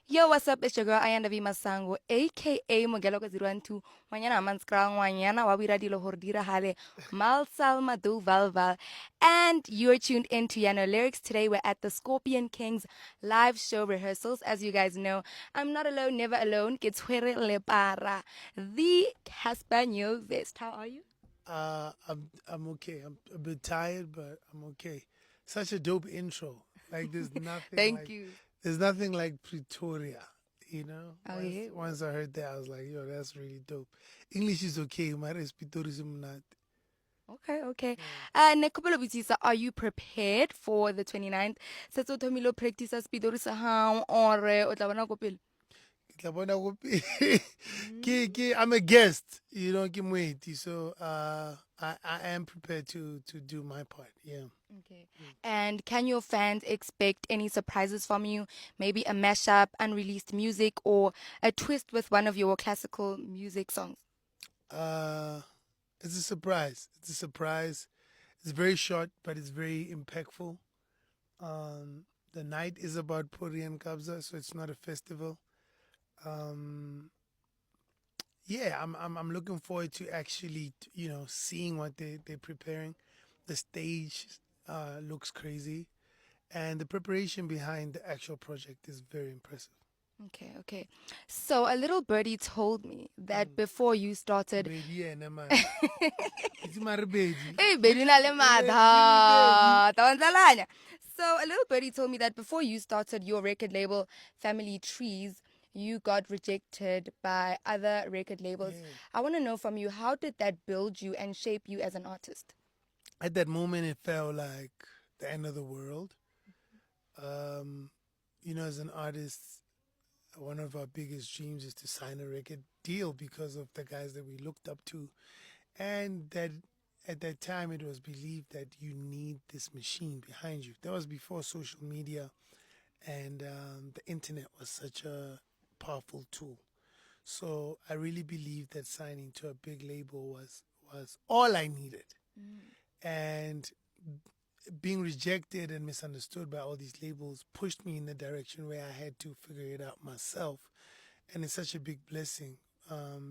Yo, what's up? It's your girl Ayanda V Masango, aka Mogelo ka 012. Wanyana manskra wanyana wabira dilo hordira hale malsal madu valval. And you're tuned into Yano Lyrics. Today we're at the Scorpion Kings live show rehearsals. As you guys know, I'm not alone, never alone. Kitswere lepara. The Caspar nyovest. How are you? I'm okay. I'm a bit tired, but I'm okay. Such a dope intro. Like Thank you. there's nothing like Pretoria. You know, Oh, once yeah. once I heard that, I was like, yo, that's really dope. English is okay. My Pretorism not. Okay. Nekopolo Butisa, are you prepared for the 29th? Setso thomilo practice speedori sa hao or o tla bona ko pele? Ke tla bona ko I'm a guest. You know, ke moeti. So I am prepared to do my part. Yeah. Okay. And can your fans expect any surprises from you? Maybe a mashup, unreleased music, or a twist with one of your classical music songs? Uh, it's a surprise. It's a surprise. It's very short, but it's very impactful. Um, the night is about Puri and Kabza, so it's not a festival. Um, yeah, I'm looking forward to actually seeing what they're preparing. The stage looks crazy, and the preparation behind the actual project is very impressive. Okay. So a little birdie told me that before you started. Baby, yeah, man. It's my baby. Eh, baby na le Baby. matha. Tawanzalanya. So a little birdie told me that before you started your record label, Family Trees, you got rejected by other record labels. Yeah. I want to know from you, how did that build you and shape you as an artist? At that moment, it felt like the end of the world. Um, as an artist, one of our biggest dreams is to sign a record deal because of the guys that we looked up to. And that at that time, it was believed that you need this machine behind you. That was before social media and the internet was such a powerful tool. So I really believed that signing to a big label was all I needed. And being rejected and misunderstood by all these labels pushed me in the direction where I had to figure it out myself. And it's such a big blessing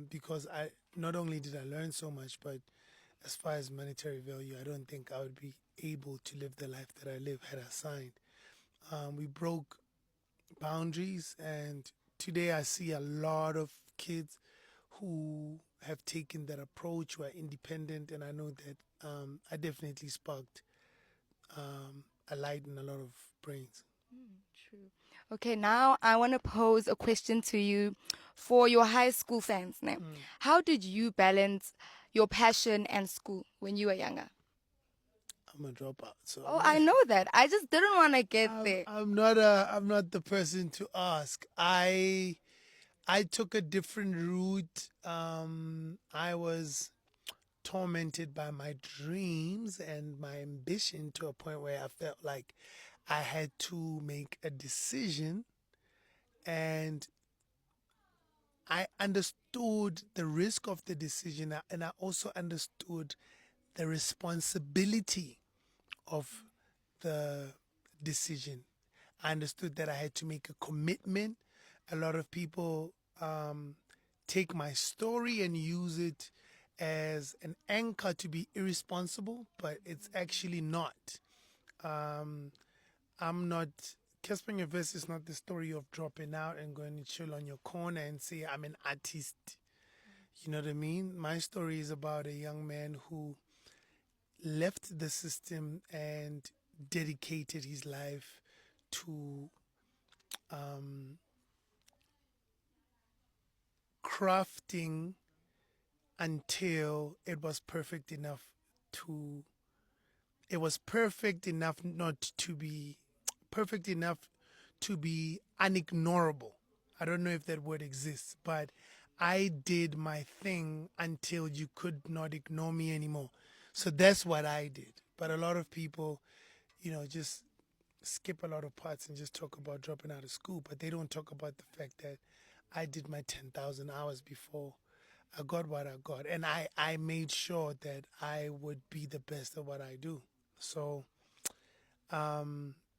because I not only did I learn so much, but as far as monetary value, I don't think I would be able to live the life that I live had I signed. We broke boundaries, and today I see a lot of kids who have taken that approach, who are independent, and I know that I definitely sparked a light in a lot of brains. True. Okay, now I want to pose a question to you for your high school fans now. How did you balance your passion and school when you were younger? I'm a dropout, so Oh, I know that. I just didn't want to get there. I'm not the person to ask. I took a different route. I was tormented by my dreams and my ambition to a point where I felt like I had to make a decision, and I understood the risk of the decision, and I also understood the responsibility of the decision. I understood that I had to make a commitment. A lot of people take my story and use it as an anchor to be irresponsible, but it's actually not. Um, I'm not. Caspar Nyovest is not the story of dropping out and going to chill on your corner and say, I'm an artist. You know what I mean? My story is about a young man who left the system and dedicated his life to um, crafting until to it was perfect enough not to be perfect enough to be unignorable. I don't know if that word exists, but I did my thing until you could not ignore me anymore. So that's what I did. But a lot of people, just skip a lot of parts and just talk about dropping out of school, but they don't talk about the fact that I did my 10,000 hours before I got what I got. And I made sure that I would be the best at what I do. So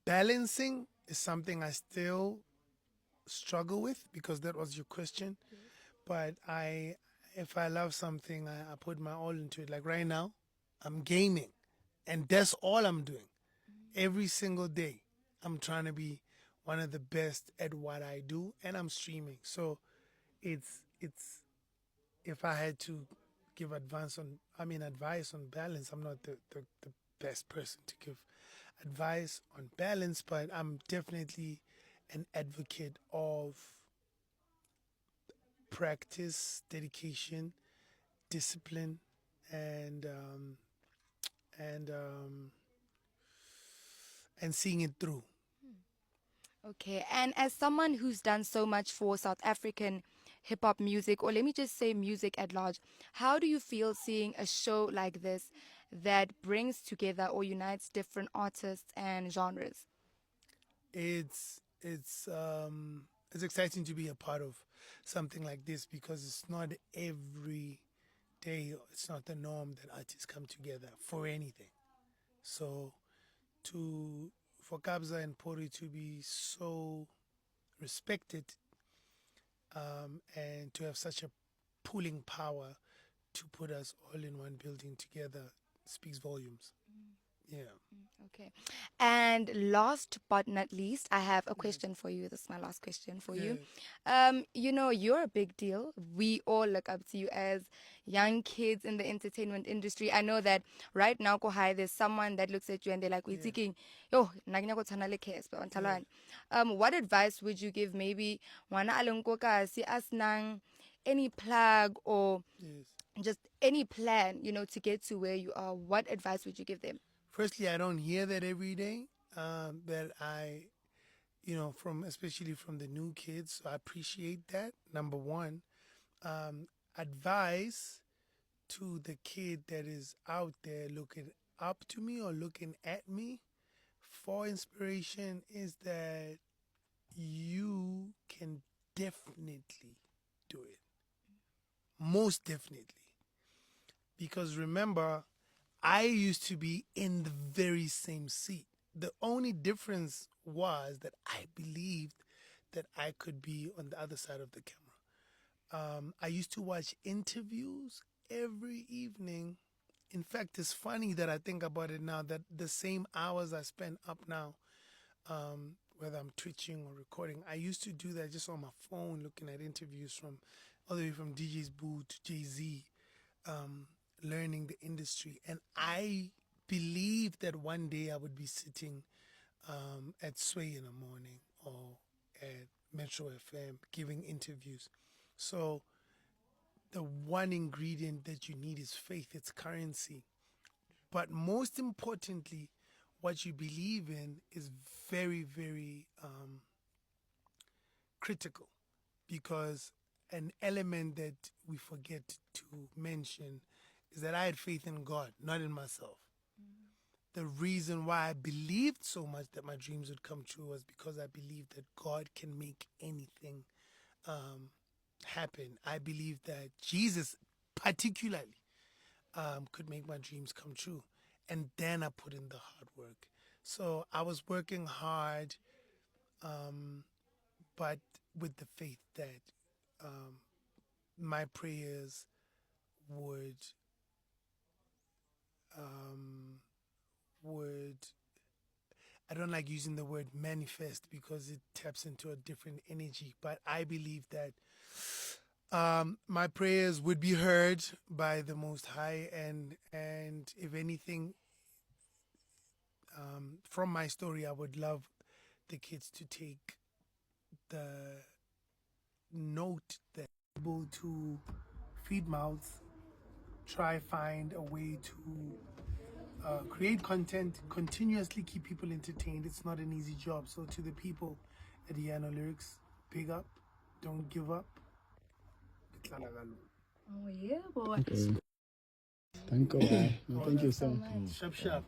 balancing is something I still struggle with, because that was your question. But if I love something, I put my all into it. Like right now, I'm gaming, and that's all I'm doing. Every single day, I'm trying to be one of the best at what I do, and I'm streaming. So it's if I had to give advice on balance, I'm not the best person to give advice on balance, but I'm definitely an advocate of practice, dedication, discipline, and and um, and seeing it through. Okay, and as someone who's done so much for South African hip hop music, or let me just say music at large, how do you feel seeing a show like this that brings together or unites different artists and genres? It's exciting to be a part of something like this, because it's not every day, it's not the norm that artists come together for anything. So to for Kabza and Pori to be so respected, and to have such a pulling power to put us all in one building together speaks volumes. Yeah. Okay. And last but not least, I have a question for you. This is my last question for you. Yes. You're a big deal. We all look up to you as young kids in the entertainment industry. I know that right now, Kohai, there's someone that looks at you and they're like, we're Yeah. thinking, yo, nagina ko tshwana le Caspar, on Yeah. Talwan. What advice would you give maybe wana alonkoka si asnang any plug or Yes. just any plan, to get to where you are? What advice would you give them? Firstly, I don't hear that every day. That I, especially from the new kids. So I appreciate that. Number one, advice to the kid that is out there looking up to me or looking at me for inspiration is that you can definitely do it. Most definitely. Because remember, I used to be in the very same seat. The only difference was that I believed that I could be on the other side of the camera. I used to watch interviews every evening. In fact, it's funny that I think about it now, that the same hours I spend up now, whether I'm twitching or recording, I used to do that just on my phone, looking at interviews from all the way from DJ's Boo to Jay-Z, learning the industry. And I believed that one day I would be sitting at Sway in the morning or at Metro FM giving interviews. So the one ingredient that you need is faith, it's currency. But most importantly, what you believe in is very, very critical, because an element that we forget to mention is that I had faith in God, not in myself. The reason why I believed so much that my dreams would come true was because I believed that God can make anything happen. I believe that Jesus, particularly, could make my dreams come true. And then I put in the hard work. So I was working hard, but with the faith that my prayers would would I don't like using the word manifest because it taps into a different energy, but I believe that my prayers would be heard by the Most High, and if anything, from my story, I would love the kids to take the note that able to feed mouths, try find a way to create content, continuously keep people entertained. It's not an easy job. So to the people at Yano Lyrics, big up, don't give up. Oh, yeah, boy. Okay. Thank you. No, thank you so much. Sharp, sharp.